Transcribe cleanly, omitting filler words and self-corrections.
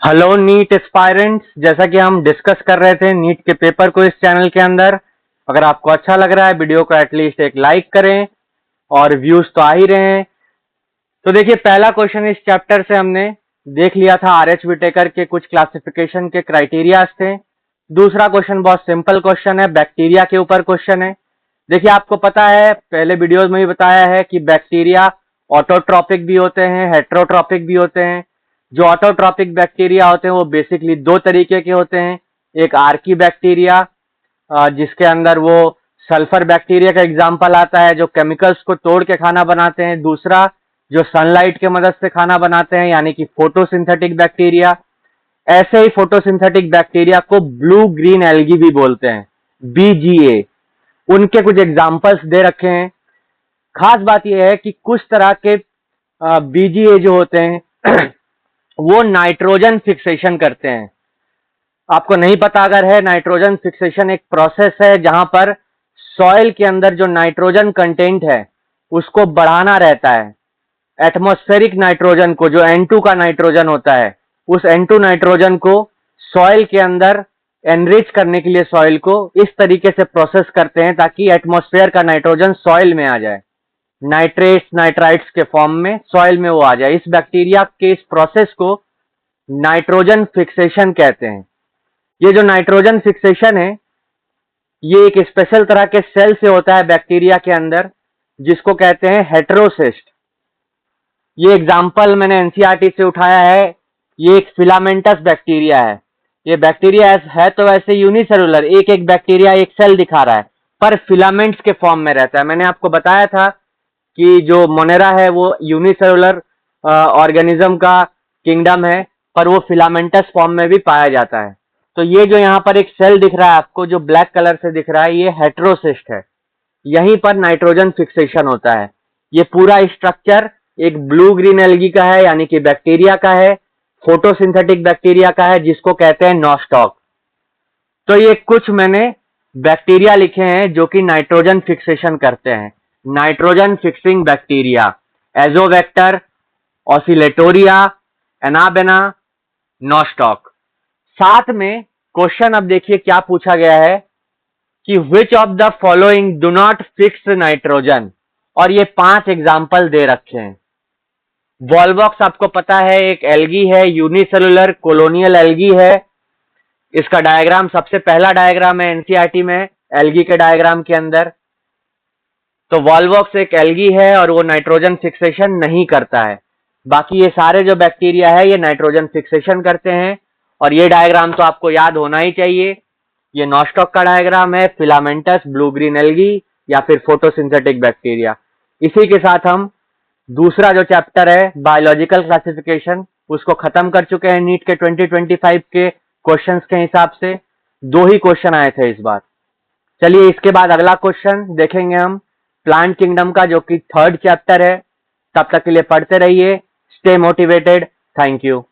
Hello NEET aspirants, जैसा कि हम डिस्कस कर रहे थे नीट के पेपर को इस चैनल के अंदर। अगर आपको अच्छा लग रहा है वीडियो को एटलीस्ट एक लाइक करें और व्यूज तो आ ही रहे हैं। तो देखिए, पहला क्वेश्चन इस चैप्टर से हमने देख लिया था। आर.एच. विटेकर के कुछ क्लासिफिकेशन के क्राइटेरिया थे। दूसरा क्वेश्चन बहुत सिंपल क्वेश्चन है, बैक्टीरिया के ऊपर क्वेश्चन है। देखिए, आपको पता है, पहले वीडियोज में भी बताया है कि बैक्टीरिया ऑटोट्रॉपिक भी होते हैं, हेट्रोट्रॉपिक भी होते हैं। जो ऑटोट्रॉपिक बैक्टीरिया होते हैं वो बेसिकली दो तरीके के होते हैं। एक आर्की बैक्टीरिया, जिसके अंदर वो सल्फर बैक्टीरिया का एग्जाम्पल आता है, जो केमिकल्स को तोड़ के खाना बनाते हैं। दूसरा जो सनलाइट के मदद से खाना बनाते हैं, यानी कि फोटोसिंथेटिक बैक्टीरिया। ऐसे ही फोटोसिंथेटिक बैक्टीरिया को ब्लू ग्रीन एल्गी भी बोलते हैं, BGA। उनके कुछ एग्जाम्पल्स दे रखे हैं। खास बात यह है कि कुछ तरह के BGA जो होते हैं वो नाइट्रोजन फिक्सेशन करते हैं। आपको नहीं पता अगर है, नाइट्रोजन फिक्सेशन एक प्रोसेस है जहां पर सॉइल के अंदर जो नाइट्रोजन कंटेंट है उसको बढ़ाना रहता है। एटमॉस्फेरिक नाइट्रोजन को, जो N2 का नाइट्रोजन होता है, उस N2 नाइट्रोजन को सॉइल के अंदर एनरिच करने के लिए सॉइल को इस तरीके से प्रोसेस करते हैं ताकि एटमॉस्फेयर का नाइट्रोजन सॉइल में आ जाए, नाइट्रेट्स नाइट्राइट्स के फॉर्म में सॉइल में वो आ जाए। इस बैक्टीरिया के इस प्रोसेस को नाइट्रोजन फिक्सेशन कहते हैं। ये जो नाइट्रोजन फिक्सेशन है, ये एक स्पेशल तरह के सेल से होता है बैक्टीरिया के अंदर, जिसको कहते हैं हेटेरोसिस्ट। ये एग्जाम्पल मैंने एनसीईआरटी से उठाया है। ये एक फिलामेंटस बैक्टीरिया है। ये बैक्टीरिया है तो वैसे यूनिसेलुलर, एक एक बैक्टीरिया एक सेल दिखा रहा है, पर फिलामेंट्स के फॉर्म में रहता है। मैंने आपको बताया था कि जो मोनेरा है वो यूनिसेलुलर ऑर्गेनिज्म का किंगडम है, पर वो फिलामेंटस फॉर्म में भी पाया जाता है। तो ये जो यहाँ पर एक सेल दिख रहा है आपको, जो ब्लैक कलर से दिख रहा है, ये हेटेरोसिस्ट है। यहीं पर नाइट्रोजन फिक्सेशन होता है। ये पूरा स्ट्रक्चर एक ब्लू ग्रीन एल्गी का है, यानी कि बैक्टीरिया का है, फोटोसिंथेटिक बैक्टीरिया का है, जिसको कहते हैं नॉस्टॉक। तो ये कुछ मैंने बैक्टीरिया लिखे हैं जो कि नाइट्रोजन फिक्सेशन करते हैं। Nitrogen fixing bacteria: Azotobacter, Oscillatoria, Anabaena, Nostoc. साथ में क्वेश्चन अब देखिए क्या पूछा गया है कि which of the following do not fix nitrogen, और ये 5 एग्जाम्पल दे रखे हैं। वॉलवॉक्स आपको पता है एक एल्गी है, यूनिसेलुलर कोलोनियल एल्गी है। इसका डायग्राम सबसे पहला डायग्राम है एनसीईआरटी में एल्गी के डायग्राम के अंदर। तो वॉलवॉक्स एक एल्गी है और वो नाइट्रोजन फिक्सेशन नहीं करता है। बाकी ये सारे जो बैक्टीरिया है ये नाइट्रोजन फिक्सेशन करते हैं। और ये डायग्राम तो आपको याद होना ही चाहिए। ये नॉस्टॉक का डायग्राम है, फिलामेंटस ब्लू ग्रीन एल्गी या फिर फोटोसिंथेटिक बैक्टीरिया। इसी के साथ हम दूसरा जो चैप्टर है बायोलॉजिकल क्लासिफिकेशन, उसको खत्म कर चुके हैं। नीट के 2025 के क्वेश्चंस के हिसाब से 2 ही क्वेश्चन आए थे इस बार। चलिए, इसके बाद अगला क्वेश्चन देखेंगे हम प्लांट किंगडम का, जो कि 3rd चैप्टर है। तब तक के लिए पढ़ते रहिए। Stay motivated. Thank you.